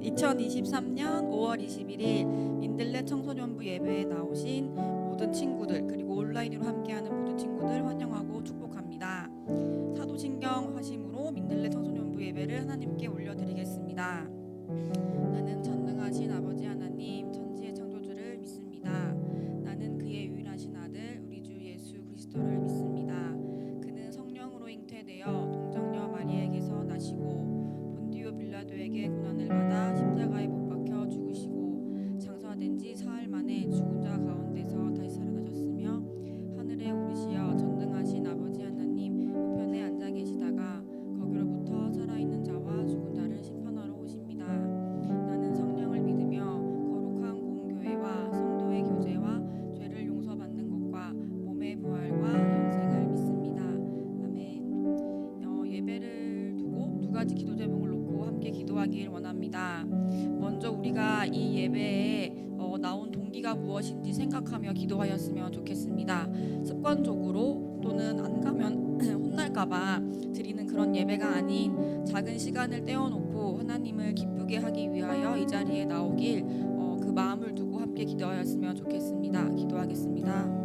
2023년 5월 21일 민들레 청소년부 예배에 나오신 모든 친구들, 그리고 온라인으로 함께하는 모든 친구들 환영하고 축복합니다. 사도신경 화심으로 민들레 청소년부 예배를 하나님께 올려드리겠습니다. 나는 전능하신 아버지 하나님, 천지의 창조주를 믿습니다. 나는 그의 유일하신 아들 우리 주 예수 그리스도를 믿습니다. 그는 성령으로 잉태되어 동정녀 마리아에게서 나시고 본디오 빌라도에게 고난을 받아 십자가에 못 박혀 죽으시고 장사된 지 사흘 만에 죽은 자 가운데서 다시 살아나셨으며 하늘에 오르시어 전능하신 아버지 하나님 우편에 앉아 계시다가 거기로부터 살아있는 자와 죽은 자를 심판하러 오십니다. 나는 성령을 믿으며 거룩한 공교회와 성도의 교제와 죄를 용서받는 것과 몸의 부활과 영생을 믿습니다. 아멘. 예배를 두고 두 가지 기도 제목을 놓고 함께 기도하길 원합니다. 먼저 우리가 이 예배에 나온 동기가 무엇인지 생각하며 기도하였으면 좋겠습니다. 습관적으로 또는 안 가면 혼날까봐 드리는 그런 예배가 아닌 작은 시간을 떼어놓고 하나님을 기쁘게 하기 위하여 이 자리에 나오길 그 마음을 두고 함께 기도하였으면 좋겠습니다. 기도하겠습니다.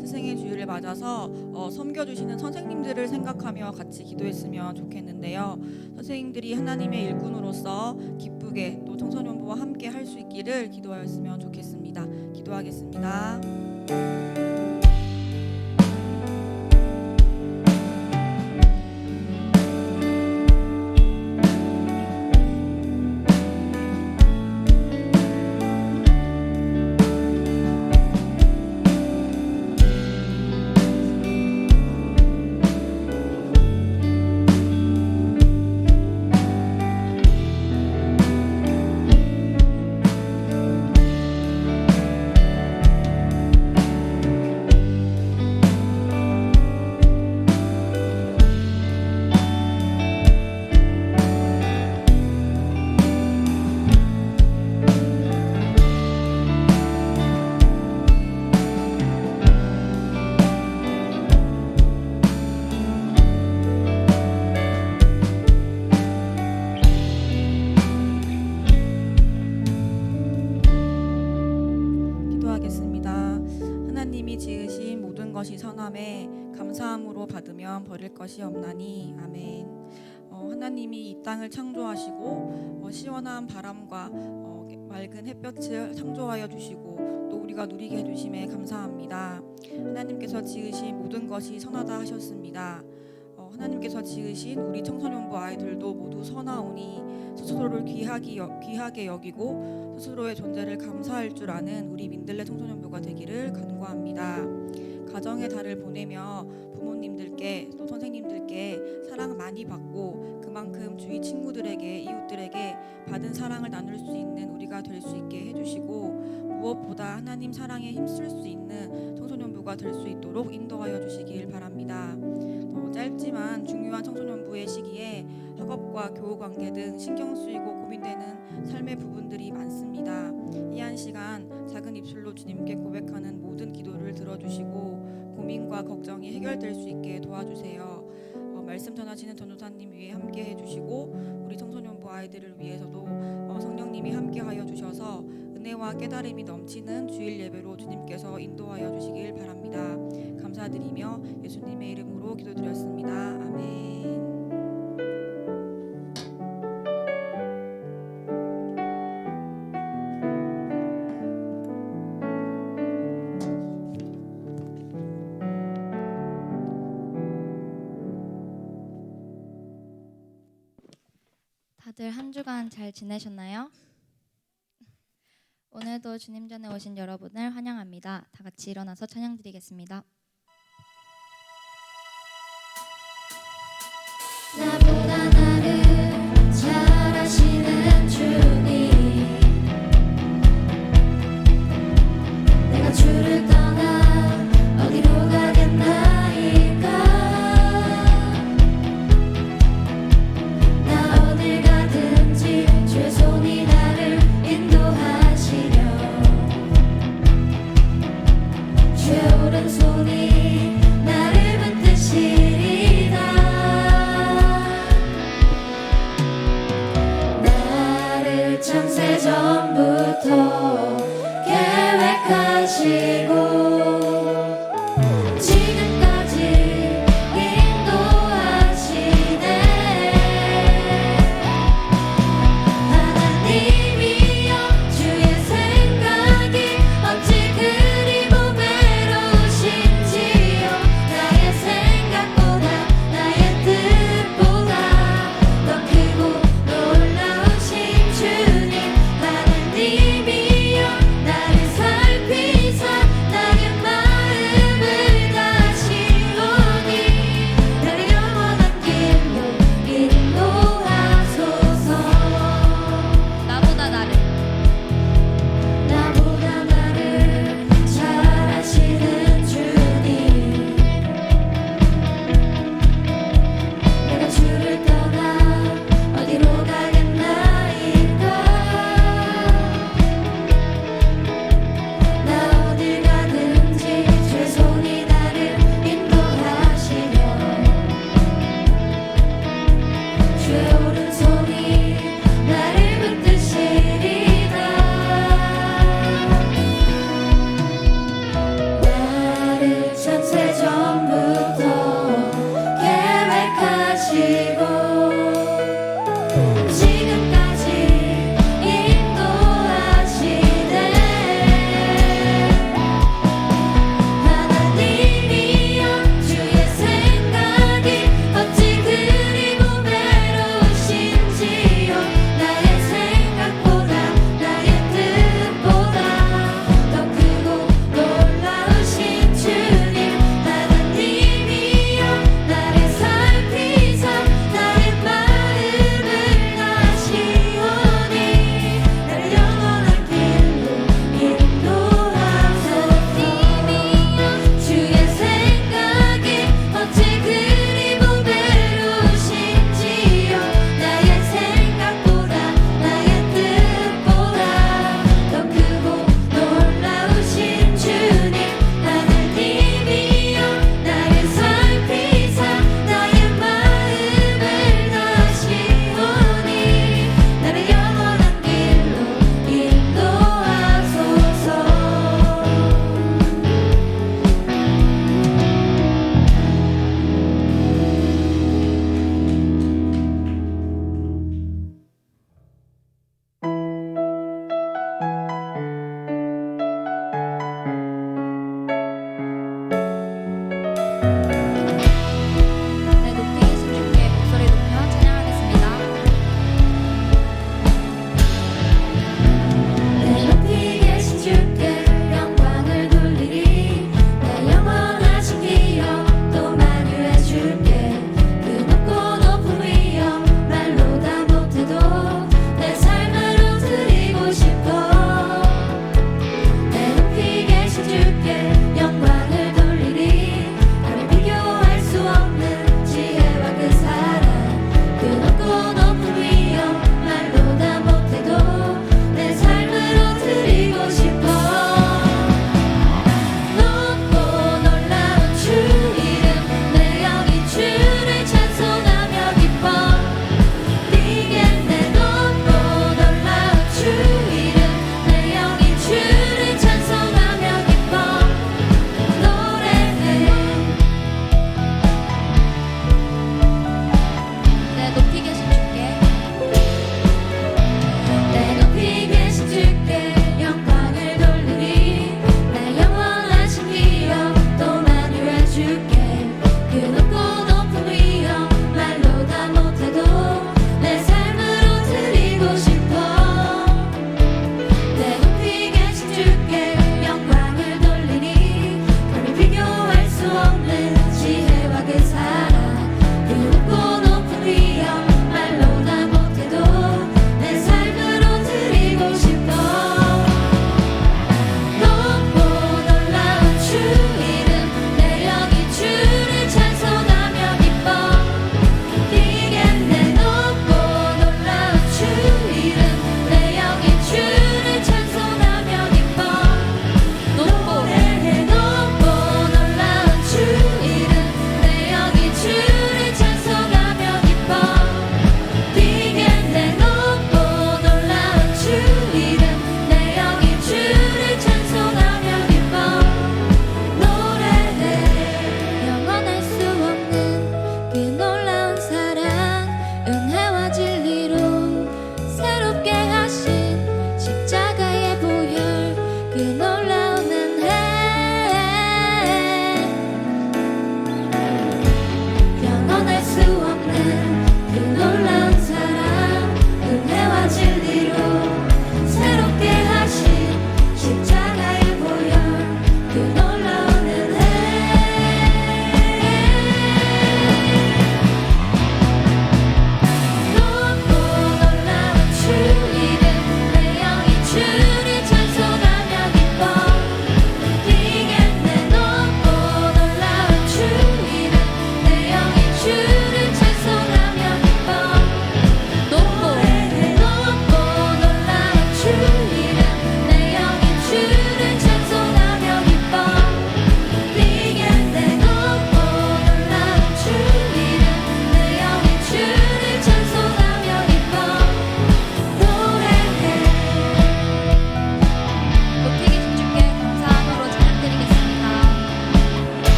스승의 주일을 맞아서 섬겨주시는 선생님들을 생각하며 같이 기도했으면 좋겠는데요. 선생님들이 하나님의 일꾼으로서 기쁘게 또 청소년부와 함께 할 수 있기를 기도하였으면 좋겠습니다. 기도하겠습니다. 하나님이 지으신 모든 것이 선함에 감사함으로 받으면 버릴 것이 없나니 아멘. 하나님이 이 땅을 창조하시고 시원한 바람과 맑은 햇볕을 창조하여 주시고 또 우리가 누리게 해주심에 감사합니다. 하나님께서 지으신 모든 것이 선하다 하셨습니다. 하나님께서 지으신 우리 청소년부 아이들도 모두 선하오니 스스로를 귀하게 여기고 스스로의 존재를 감사할 줄 아는 우리 민들레 청소년부가 되기를 간구합니다. 가정의 달을 보내며 부모님들께 또 선생님들께 사랑 많이 받고 그만큼 주위 친구들에게 이웃들에게 받은 사랑을 나눌 수 있는 우리가 될 수 있게 해주시고 무엇보다 하나님 사랑에 힘쓸 수 있는 청소년부가 될 수 있도록 인도하여 주시길 바랍니다. 짧지만 중요한 청소년부의 시기에 학업과 교우 관계 등 신경 쓰이고 고민되는 삶의 부분들이 많습니다. 이 한 시간 작은 입술로 주님께 고백하는 모든 기도를 들어주시고 고민과 걱정이 해결될 수 있게 도와주세요. 말씀 전하시는 전도사님 위에 함께 해주시고 우리 청소년부 아이들을 위해서도 성령님이 함께하여 주셔서 은혜와 깨달음이 넘치는 주일 예배로 주님께서 인도하여 주시길 바랍니다. 감사드리며 예수님의 이름으로 기도드렸습니다. 여러분들 한 주간 잘 지내셨나요? 오늘도 주님 전에 오신 여러분을 환영합니다. 다 같이 일어나서 찬양 드리겠습니다. 나보다 나를 잘 아시는 주님, 내가 주를 떠나 어디로 가겠나이까. 나 어딜 가든지 주의 손이 나를 인도하시려, 주의 오른손이 나를 붙드시리다.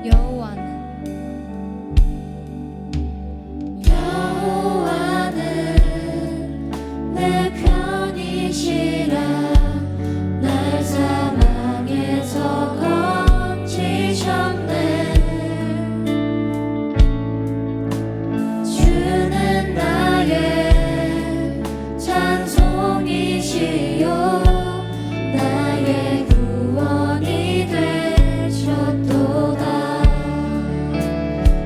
여호와는 내 편이시라 날 사망에서 건지셨네 주는 나의 찬송이시요 나의 구원이 되셨도다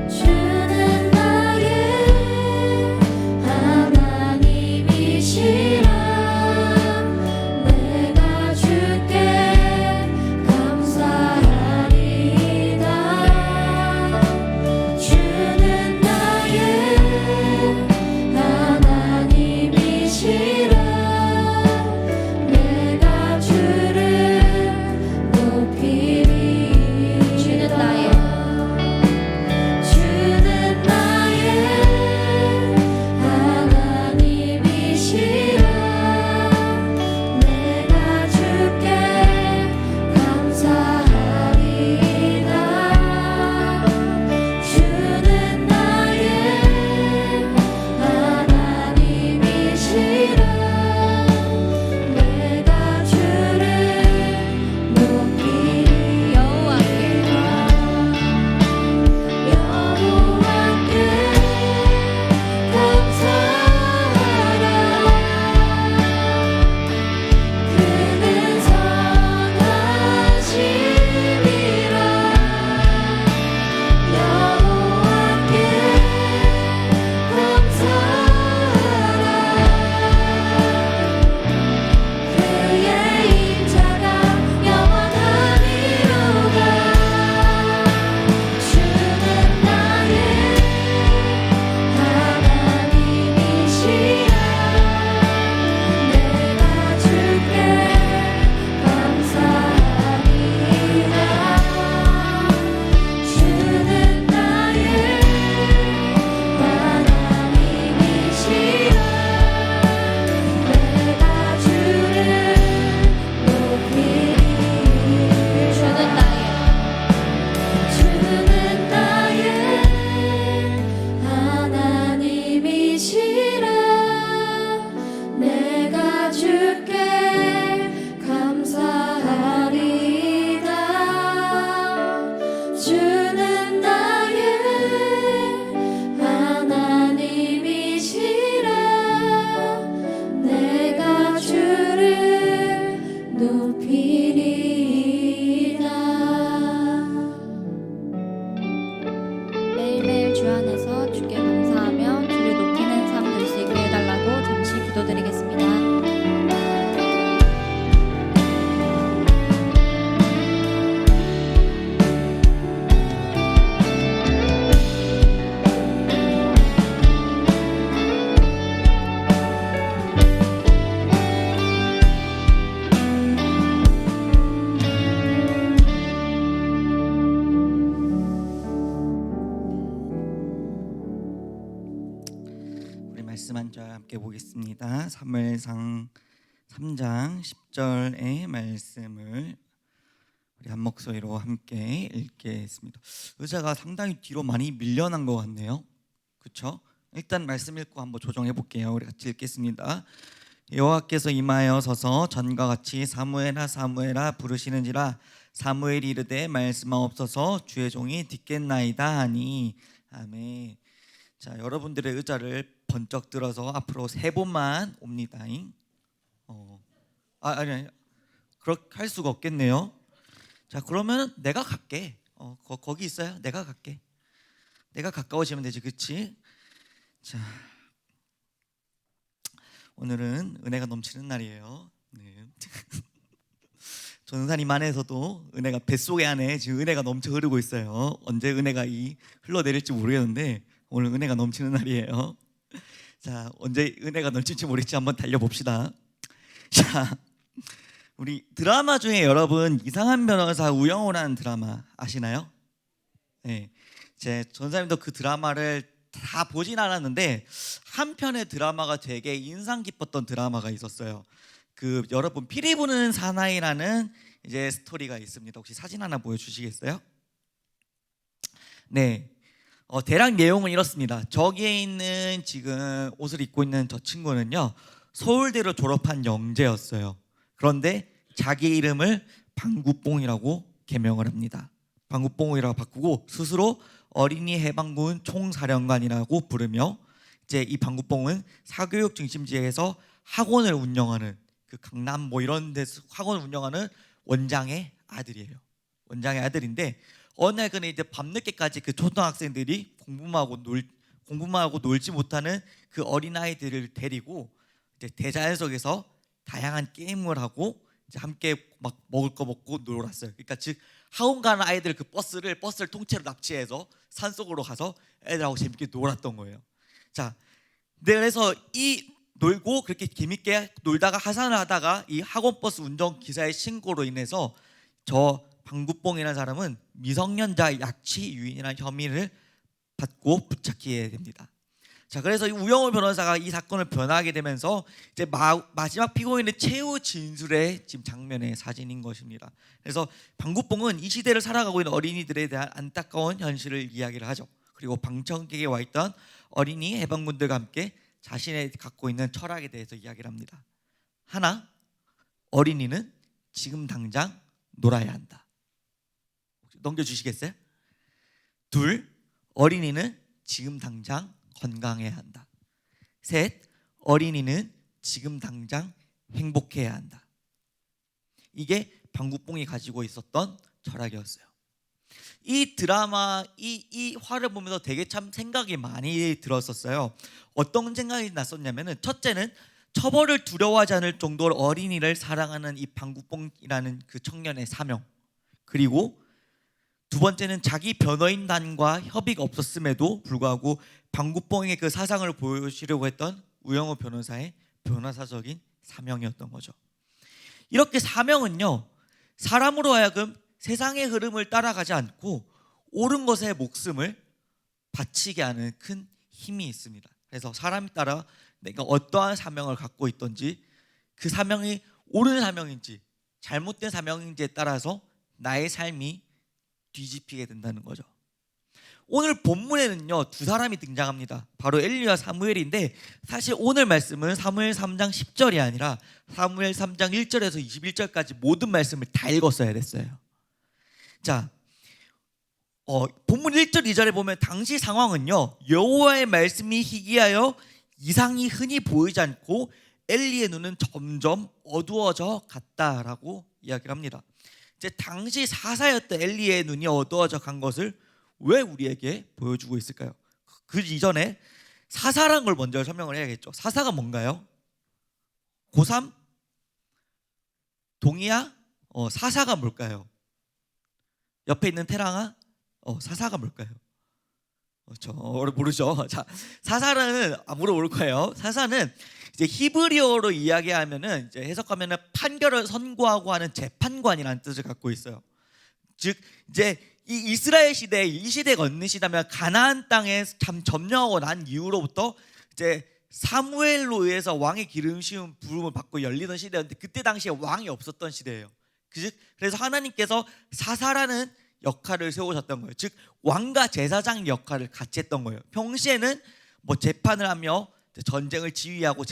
주는 나의 하나님이시라 내가 주께 감사하리이다 주는 나의 하나님이시라 내가 주를 높이리이다 주는 나의 하나님이시라 내가 주께 감사하리이다 주는 나의 하나님이시라 내가 주를 높이리이다 여호와께 감사하라 그는 선하심이라 여호와께 감사하라 그의 인자가 영원하리로다 주는 나의 하나님이시라 내가 주께 감사하리이다 주는 나의 하나님이시라 내가 주를 높이리이다 주는 나의 하나님이시라 내가 주께 감사하리이다 주는 나의 하나님이시라 내가 주를 높이리이다 매일매일 주 안에서 주께 감사하며 주를 높이는 삶 될 수 있게 해달라고 잠시 기도드리겠습니다. 우리 말씀 한 절 함께 보겠습니다. 사무엘상 3장 10절의 말씀을 우리 한 목소리로 함께 읽겠습니다. 의자가 상당히 뒤로 많이 밀려난 것 같네요. 그렇죠? 일단 말씀 읽고 한번 조정해 볼게요. 우리 같이 읽겠습니다. 여호와께서 임하여 서서 전과 같이 사무엘아 사무엘아 부르시는지라 사무엘이 이르되 말씀하옵소서 주의 종이 듣겠나이다 하니 아멘. 자, 여러분들의 의자를 번쩍 들어서 앞으로 3번만 옵니다. 아니 그렇게 할 수가 없겠네요. 자, 그러면 내가 갈게. 거기 있어요. 내가 갈게. 내가 가까워지면 되지, 그렇지? 자, 오늘은 은혜가 넘치는 날이에요. 네. 전사님 안에서도 은혜가 뱃속에 안에 지금 은혜가 넘쳐 흐르고 있어요. 언제 은혜가 흘러내릴지 모르겠는데 오늘 은혜가 넘치는 날이에요. 자, 언제 은혜가 넘칠지 모르겠지 한번 달려봅시다. 자, 우리 드라마 중에 여러분 이상한 변호사 우영우라는 드라마 아시나요? 네, 제 전사님도 그 드라마를 다 보진 않았는데 한 편의 드라마가 되게 인상 깊었던 드라마가 있었어요. 그 여러분 피리 부는 사나이라는 이제 스토리가 있습니다. 혹시 사진 하나 보여주시겠어요? 네, 대략 내용은 이렇습니다. 저기에 있는 지금 옷을 입고 있는 저 친구는요, 서울대를 졸업한 영재였어요. 그런데 자기 이름을 방구뽕이라고 개명을 합니다. 방구뽕이라고 바꾸고 스스로 어린이 해방군 총사령관이라고 부르며, 이제 이 방구뽕은 사교육 중심지에서 학원을 운영하는, 그 강남 뭐 이런 데서 학원을 운영하는 원장의 아들이에요. 원장의 아들인데, 어느 날 그는 이제 밤늦게까지 그 초등학생들이 공부만 하고 놀지 못하는 그 어린 아이들을 데리고 이제 대자연 속에서 다양한 게임을 하고 이제 함께 막 먹을 거 먹고 놀았어요. 그러니까 즉 학원 가는 아이들 그 버스를 통째로 납치해서 산 속으로 가서 애들하고 재밌게 놀았던 거예요. 자, 네, 그래서 이 놀고 그렇게 재밌게 놀다가 하산을 하다가 이 학원 버스 운전 기사의 신고로 인해서 저 방구뽕이라는 사람은 미성년자 약취 유인이라는 혐의를 받고 붙잡히게 됩니다. 자, 그래서 이 우영우 변호사가 이 사건을 변호하게 되면서 이제 마지막 피고인의 최후 진술의 지금 장면의 사진인 것입니다. 그래서 방구뽕은 이 시대를 살아가고 있는 어린이들에 대한 안타까운 현실을 이야기를 하죠. 그리고 방청객에 와 있던 어린이 해방군들과 함께 자신의 갖고 있는 철학에 대해서 이야기를 합니다. 하나, 어린이는 지금 당장 놀아야 한다. 넘겨주시겠어요? 둘, 어린이는 지금 당장 건강해야 한다. 셋, 어린이는 지금 당장 행복해야 한다. 이게 방구뽕이 가지고 있었던 철학이었어요. 이 드라마 이 화를 보면서 되게 참 생각이 많이 들었었어요. 어떤 생각이 났었냐면은, 첫째는 처벌을 두려워하지 않을 정도로 어린이를 사랑하는 이 방구뽕이라는 그 청년의 사명, 그리고 두 번째는 자기 변호인단과 협의가 없었음에도 불구하고 방구뽕의 그 사상을 보여주려고 했던 우영우 변호사의 변호사적인 사명이었던 거죠. 이렇게 사명은요, 사람으로 하여금 세상의 흐름을 따라가지 않고 옳은 것에 목숨을 바치게 하는 큰 힘이 있습니다. 그래서 사람에 따라 내가 어떠한 사명을 갖고 있든지 그 사명이 옳은 사명인지 잘못된 사명인지에 따라서 나의 삶이 뒤집히게 된다는 거죠. 오늘 본문에는요, 두 사람이 등장합니다. 바로 엘리와 사무엘인데, 사실 오늘 말씀은 사무엘 3장 10절이 아니라 사무엘 3장 1절에서 21절까지 모든 말씀을 다 읽었어야 됐어요. 자, 본문 1절 2절에 보면 당시 상황은요, 여호와의 말씀이 희귀하여 이상이 흔히 보이지 않고 엘리의 눈은 점점 어두워져 갔다라고 이야기를 합니다. 이제 당시 사사였던 엘리의 눈이 어두워져 간 것을 왜 우리에게 보여주고 있을까요? 그 이전에 사사라는 걸 먼저 설명을 해야겠죠. 사사가 뭔가요? 고3? 동이야? 사사가 뭘까요? 옆에 있는 태랑아? 사사가 뭘까요? 저 모르죠. 자, 사사는 아무도 모를 거예요. 사사는 이제 히브리어로 이야기하면은, 이제 해석하면은 판결을 선고하고 하는 재판관이라는 뜻을 갖고 있어요. 즉 이제 이 이스라엘 시대, 이 시대가 어느 시대면 가나안 땅에 참 점령하고 난 이후로부터 이제 사무엘로 의해서 왕의 기름 씌운 부름을 받고 열리던 시대였는데, 그때 당시에 왕이 없었던 시대예요. 그래서 하나님께서 사사라는 역할을 세우셨던 거예요. 즉 왕과 제사장 역할을 같이 했던 거예요. 평시에는 뭐 재판을 하며 전쟁을 지휘하고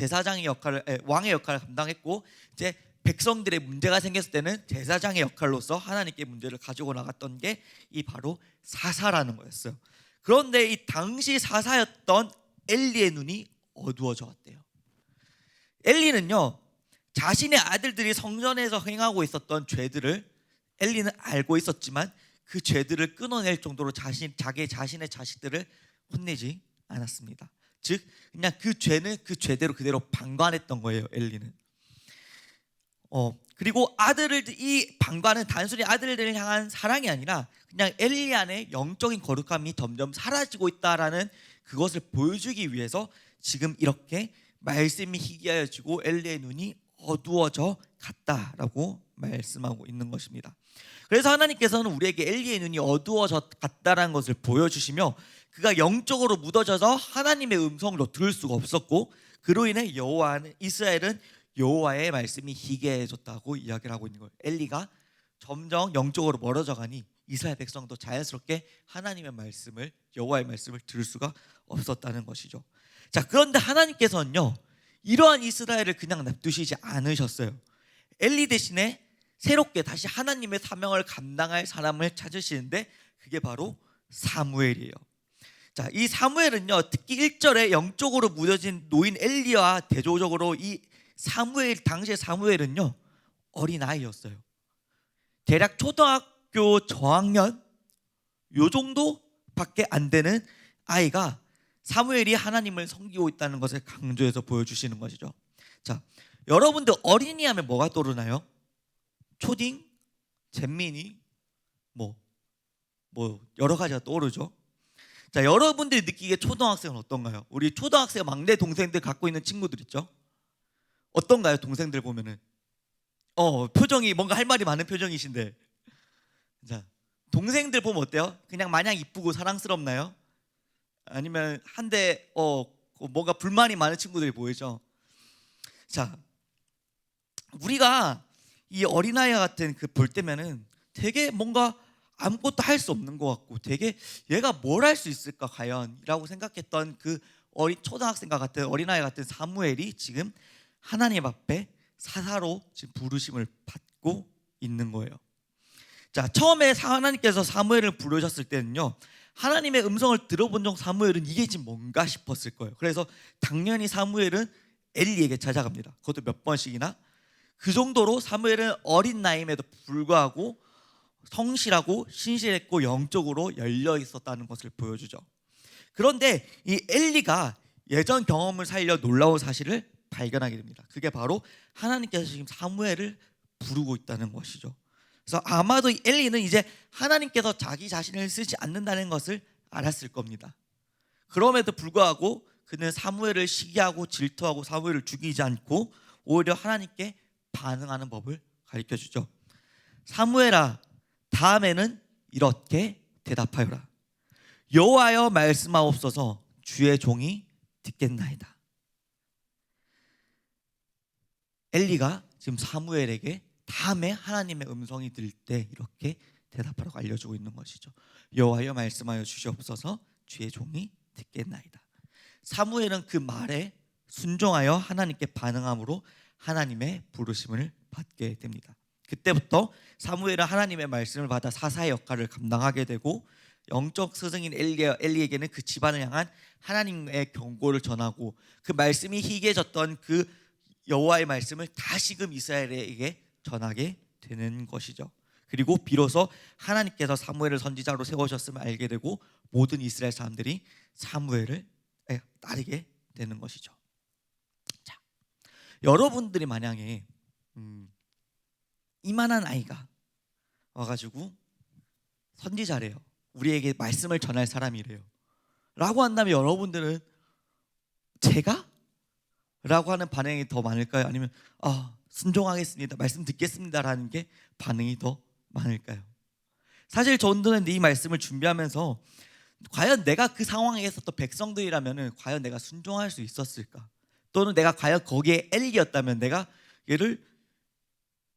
왕의 역할을 감당했고, 이제 백성들의 문제가 생겼을 때는 제사장의 역할로서 하나님께 문제를 가지고 나갔던 게 이 바로 사사라는 거였어요. 그런데 이 당시 사사였던 엘리의 눈이 어두워져 왔대요. 엘리는요, 자신의 아들들이 성전에서 행하고 있었던 죄들을 엘리는 알고 있었지만 그 죄들을 끊어낼 정도로 자신의 자식들을 혼내지 않았습니다. 즉 그냥 그 죄는 그 죄대로 그대로 방관했던 거예요, 엘리는. 그리고 이 방관은 단순히 아들들을 향한 사랑이 아니라 그냥 엘리 안에 영적인 거룩함이 점점 사라지고 있다라는 그것을 보여주기 위해서 지금 이렇게 말씀이 희귀하여지고 엘리의 눈이 어두워져 갔다라고 말씀하고 있는 것입니다. 그래서 하나님께서는 우리에게 엘리의 눈이 어두워져 갔다라는 것을 보여주시며, 그가 영적으로 묻어져서 하나님의 음성을 들을 수가 없었고, 그로 인해 이스라엘은 여호와의 말씀이 희귀해졌다고 이야기를 하고 있는 거예요. 엘리가 점점 영적으로 멀어져 가니 이스라엘 백성도 자연스럽게 하나님의 말씀을, 여호와의 말씀을 들을 수가 없었다는 것이죠. 자, 그런데 하나님께서는요, 이러한 이스라엘을 그냥 냅두시지 않으셨어요. 엘리 대신에 새롭게 다시 하나님의 사명을 감당할 사람을 찾으시는데 그게 바로 사무엘이에요. 자, 이 사무엘은요, 특히 1절에 영적으로 무뎌진 노인 엘리와 대조적으로 이 사무엘, 당시의 사무엘은요, 어린아이였어요. 대략 초등학교 저학년 요 정도밖에 안 되는 아이가 사무엘이 하나님을 섬기고 있다는 것을 강조해서 보여주시는 것이죠. 자, 여러분들 어린이 하면 뭐가 떠오르나요? 초딩, 잼민이, 뭐 여러 가지가 떠오르죠. 자, 여러분들이 느끼기에 초등학생은 어떤가요? 우리 초등학생 막내 동생들 갖고 있는 친구들 있죠? 어떤가요? 동생들 보면은 표정이 뭔가 할 말이 많은 표정이신데, 자, 동생들 보면 어때요? 그냥 마냥 이쁘고 사랑스럽나요? 아니면 한데 뭔가 불만이 많은 친구들이 보이죠? 자, 우리가 이 어린아이 같은 그 볼 때면은 되게 뭔가 아무것도 할 수 없는 것 같고, 되게 얘가 뭘 할 수 있을까 과연? 이라고 생각했던 그 초등학생과 같은 어린아이 같은 사무엘이 지금 하나님 앞에 사사로 지금 부르심을 받고 있는 거예요. 자, 처음에 하나님께서 사무엘을 부르셨을 때는요, 하나님의 음성을 들어본 적 사무엘은 이게 지금 뭔가 싶었을 거예요. 그래서 당연히 사무엘은 엘리에게 찾아갑니다. 그것도 몇 번씩이나. 그 정도로 사무엘은 어린 나이임에도 불구하고 성실하고 신실했고 영적으로 열려 있었다는 것을 보여주죠. 그런데 이 엘리가 예전 경험을 살려 놀라운 사실을 발견하게 됩니다. 그게 바로 하나님께서 지금 사무엘을 부르고 있다는 것이죠. 그래서 아마도 이 엘리는 이제 하나님께서 자기 자신을 쓰지 않는다는 것을 알았을 겁니다. 그럼에도 불구하고 그는 사무엘을 시기하고 질투하고 사무엘을 죽이지 않고 오히려 하나님께 반응하는 법을 가르쳐주죠. 사무엘아, 다음에는 이렇게 대답하여라. 여호와여 말씀하옵소서, 주의 종이 듣겠나이다. 엘리가 지금 사무엘에게 다음에 하나님의 음성이 들릴 때 이렇게 대답하라고 알려주고 있는 것이죠. 여호와여 말씀하여 주시옵소서, 주의 종이 듣겠나이다. 사무엘은 그 말에 순종하여 하나님께 반응함으로 하나님의 부르심을 받게 됩니다. 그때부터 사무엘은 하나님의 말씀을 받아 사사의 역할을 감당하게 되고, 영적 스승인 엘리에게는 그 집안을 향한 하나님의 경고를 전하고, 그 말씀이 희귀해졌던 그 여호와의 말씀을 다시금 이스라엘에게 전하게 되는 것이죠. 그리고 비로소 하나님께서 사무엘을 선지자로 세우셨음을 알게 되고 모든 이스라엘 사람들이 사무엘을 따르게 되는 것이죠. 자, 여러분들이 만약에 이만한 아이가 와가지고 선지자래요, 우리에게 말씀을 전할 사람이래요 라고 한다면 여러분들은 제가? 라고 하는 반응이 더 많을까요? 아니면 순종하겠습니다, 말씀 듣겠습니다 라는 게 반응이 더 많을까요? 사실 저는 이 말씀을 준비하면서 과연 내가 그 상황에 있었던 백성들이라면 과연 내가 순종할 수 있었을까? 또는 내가 과연 거기에 엘리였다면 내가 얘를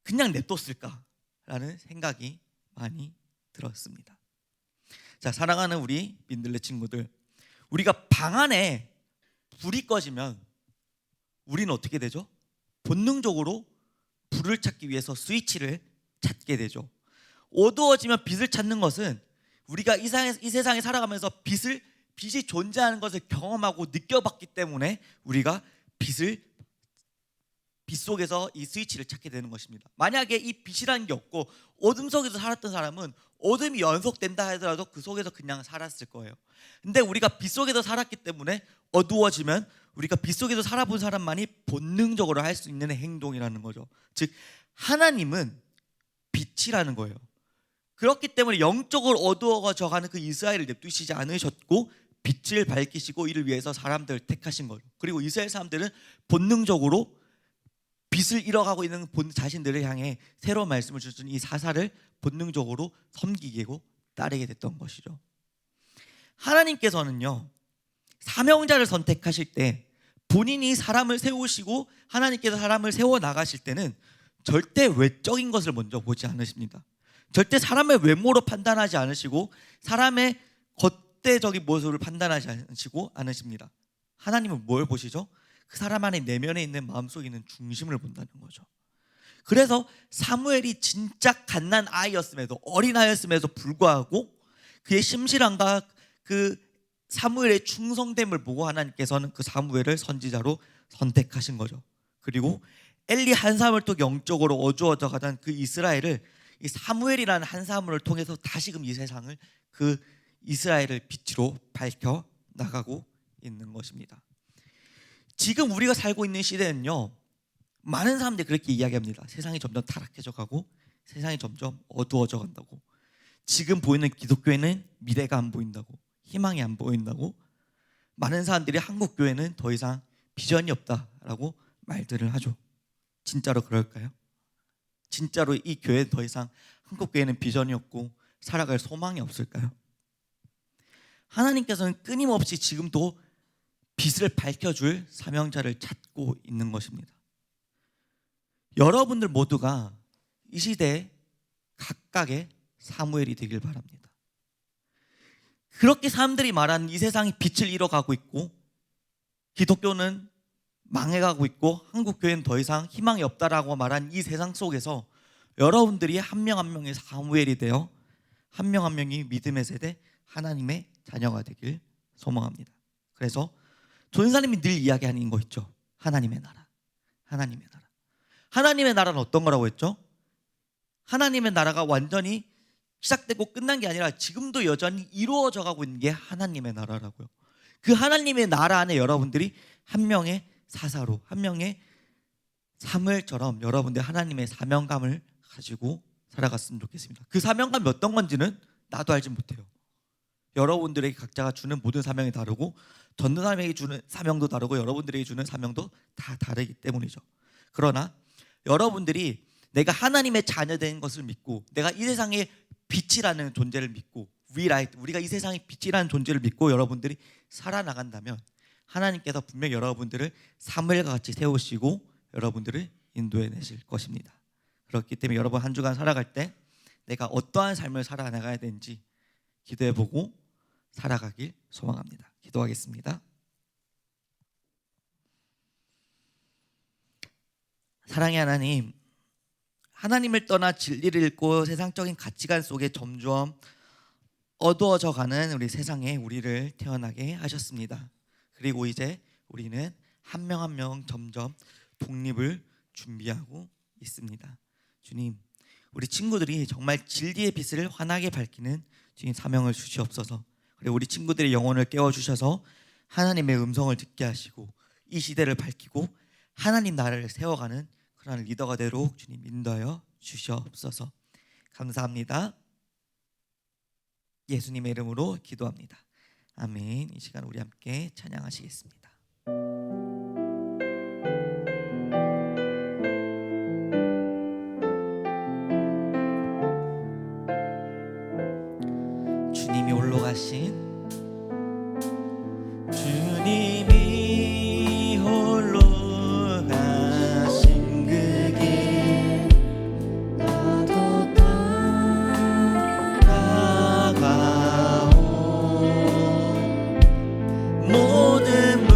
그냥 냅뒀을까? 라는 생각이 많이 들었습니다. 자, 사랑하는 우리 민들레 친구들, 우리가 방 안에 불이 꺼지면 우리는 어떻게 되죠? 본능적으로 불을 찾기 위해서 스위치를 찾게 되죠. 어두워지면 빛을 찾는 것은 우리가 이 세상에 살아가면서 빛이 존재하는 것을 경험하고 느껴봤기 때문에 우리가 빛 속에서 이 스위치를 찾게 되는 것입니다. 만약에 이 빛이라는 게 없고 어둠 속에서 살았던 사람은 어둠이 연속된다 하더라도 그 속에서 그냥 살았을 거예요. 근데 우리가 빛 속에서 살았기 때문에 어두워지면 우리가 빛 속에서 살아본 사람만이 본능적으로 할 수 있는 행동이라는 거죠. 즉 하나님은 빛이라는 거예요. 그렇기 때문에 영적으로 어두워져가는 그 이스라엘을 냅두시지 않으셨고 빛을 밝히시고 이를 위해서 사람들을 택하신 거죠. 그리고 이스라엘 사람들은 본능적으로 빛을 잃어가고 있는 자신들을 향해 새로운 말씀을 주신 이 사사를 본능적으로 섬기고 따르게 됐던 것이죠. 하나님께서는요, 사명자를 선택하실 때 본인이 사람을 세우시고 하나님께서 사람을 세워 나가실 때는 절대 외적인 것을 먼저 보지 않으십니다. 절대 사람의 외모로 판단하지 않으시고 사람의 겉대적인 모습을 판단하지 않으십니다. 하나님은 뭘 보시죠? 그 사람 안에 내면에 있는 마음속에 있는 중심을 본다는 거죠. 그래서 사무엘이 진짜 갓난 아이였음에도, 어린아이였음에도 불구하고 그의 심실함과 그 사무엘의 충성됨을 보고 하나님께서는 그 사무엘을 선지자로 선택하신 거죠. 그리고 엘리 한 사람을 또 영적으로 어두워져 가던 그 이스라엘을 이 사무엘이라는 한 사람을 통해서 다시금 이 세상을 그 이스라엘을 빛으로 밝혀 나가고 있는 것입니다. 지금 우리가 살고 있는 시대는요, 많은 사람들이 그렇게 이야기합니다. 세상이 점점 타락해져 가고 세상이 점점 어두워져 간다고. 지금 보이는 기독교회는 미래가 안 보인다고, 희망이 안 보인다고. 많은 사람들이 한국 교회는 더 이상 비전이 없다라고 말들을 하죠. 진짜로 그럴까요? 진짜로 이 교회는 더 이상, 한국 교회는 비전이 없고 살아갈 소망이 없을까요? 하나님께서는 끊임없이 지금도 빛을 밝혀줄 사명자를 찾고 있는 것입니다. 여러분들 모두가 이 시대에 각각의 사무엘이 되길 바랍니다. 그렇게 사람들이 말하는 이 세상이 빛을 잃어가고 있고 기독교는 망해가고 있고 한국 교회는 더 이상 희망이 없다라고 말한 이 세상 속에서 여러분들이 한 명 한 명의 사무엘이 되어 한 명 한 명이 믿음의 세대, 하나님의 자녀가 되길 소망합니다. 그래서 전사님이 늘 이야기하는 거 있죠. 하나님의 나라, 하나님의 나라. 하나님의 나라는 어떤 거라고 했죠? 하나님의 나라가 완전히 시작되고 끝난 게 아니라 지금도 여전히 이루어져 가고 있는 게 하나님의 나라라고요. 그 하나님의 나라 안에 여러분들이 한 명의 사사로, 한 명의 사무엘처럼 여러분들 하나님의 사명감을 가지고 살아갔으면 좋겠습니다. 그 사명감이 어떤 건지는 나도 알지 못해요. 여러분들에게 각자가 주는 모든 사명이 다르고 전도사님에게 주는 사명도 다르고 여러분들에게 주는 사명도 다 다르기 때문이죠. 그러나 여러분들이 내가 하나님의 자녀된 것을 믿고 내가 이 세상의 빛이라는 존재를 믿고 우리가 이 세상의 빛이라는 존재를 믿고 여러분들이 살아나간다면 하나님께서 분명 여러분들을 사무엘과 같이 세우시고 여러분들을 인도해 내실 것입니다. 그렇기 때문에 여러분 한 주간 살아갈 때 내가 어떠한 삶을 살아나가야 되는지 기도해보고 살아가길 소망합니다. 기도하겠습니다. 사랑의 하나님, 하나님을 떠나 진리를 잃고 세상적인 가치관 속에 점점 어두워져 가는 우리 세상에 우리를 태어나게 하셨습니다. 그리고 이제 우리는 한 명 한 명 점점 독립을 준비하고 있습니다. 주님, 우리 친구들이 정말 진리의 빛을 환하게 밝히는 주님 사명을 주시옵소서. 그리고 우리 친구들의 영혼을 깨워주셔서 하나님의 음성을 듣게 하시고 이 시대를 밝히고 하나님 나라를 세워가는 그런 리더가 되도록 주님 인도하여 주시옵소서. 감사합니다. 예수님의 이름으로 기도합니다. 아멘. 이 시간 우리 함께 찬양하시겠습니다. 주님이 홀로 가신 주님이 홀로 가신 그 길 나도 다가온 모든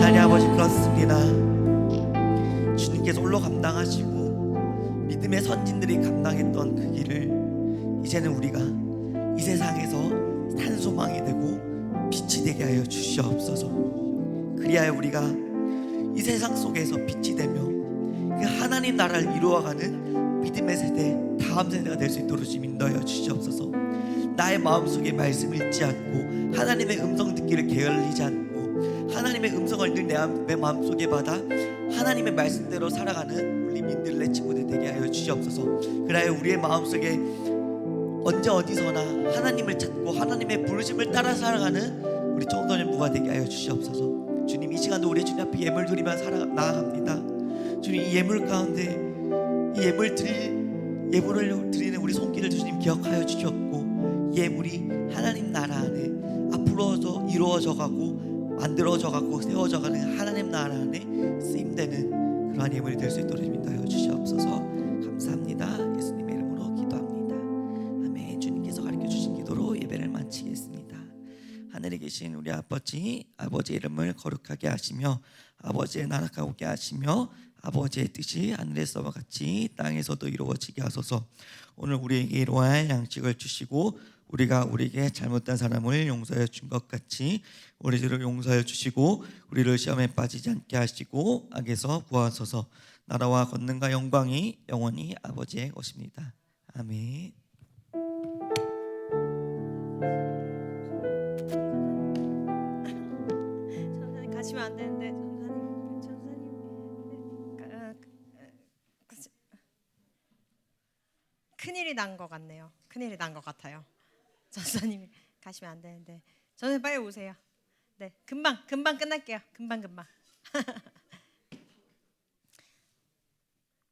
하나님 아버지 그렇습니다. 주님께서 홀로 감당하시고 믿음의 선진들이 감당했던 그 길을 이제는 우리가 이 세상에서 산소망이 되고 빛이 되게 하여 주시옵소서. 그리하여 우리가 이 세상 속에서 빛이 되며 그 하나님 나라를 이루어가는 믿음의 세대, 다음 세대가 될 수 있도록 주님 인도하여 주시옵소서. 나의 마음속에 말씀 읽지 않고 하나님의 음성 듣기를 게을리지 않고 하나님의 음성을 늘 내 마음속에 받아 하나님의 말씀대로 살아가는 우리 민들레 친구들 되게 하여 주시옵소서. 그래야 우리의 마음속에 언제 어디서나 하나님을 찾고 하나님의 부르심을 따라 살아가는 우리 청소년부가 되게 하여 주시옵소서. 주님, 이 시간도 우리 주님 앞에 예물 드리며 나아갑니다. 주님, 이 예물 가운데 이 예물을 드리는 우리 손길을 주님 기억하여 주셨고, 이 예물이 하나님 나라 안에 앞으로 이루어져 가고 만들어져 가고 세워져 가는 하나님 나라 안에 쓰임되는 그러한 예물이 될 수 있도록 인도하여 주시옵소서. 감사합니다. 예수님의 이름으로 기도합니다. 아멘. 주님께서 가르쳐 주신 기도로 예배를 마치겠습니다. 하늘에 계신 우리 아버지의 이름을 거룩하게 하시며 아버지의 나라가 오게 하시며 아버지의 뜻이 하늘에서와 같이 땅에서도 이루어지게 하소서. 오늘 우리에게 이러할 양식을 주시고 우리가 우리에게 잘못한 사람을 용서해 준 것 같이 우리들을 용서해 주시고 우리를 시험에 빠지지 않게 하시고 악에서 구하소서. 나라와 권능과 영광이 영원히 아버지의 것입니다. 아멘. 전사님 가시면 안 되는데 전사님 큰일이 난 것 같네요. 큰일이 난 것 같아요. 전사님이 가시면 안 되는데 전사님 빨리 오세요. 네, 금방 끝날게요. 금방.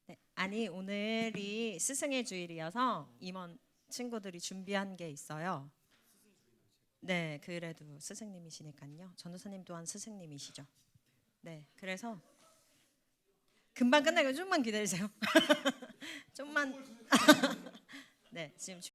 네, 아니 오늘이 스승의 주일이어서 임원 친구들이 준비한 게 있어요. 네, 그래도 스승님이시니까요. 전도사님 또한 스승님이시죠. 네, 그래서 금방 끝나요. 좀만 기다리세요. 좀만. 네, 지금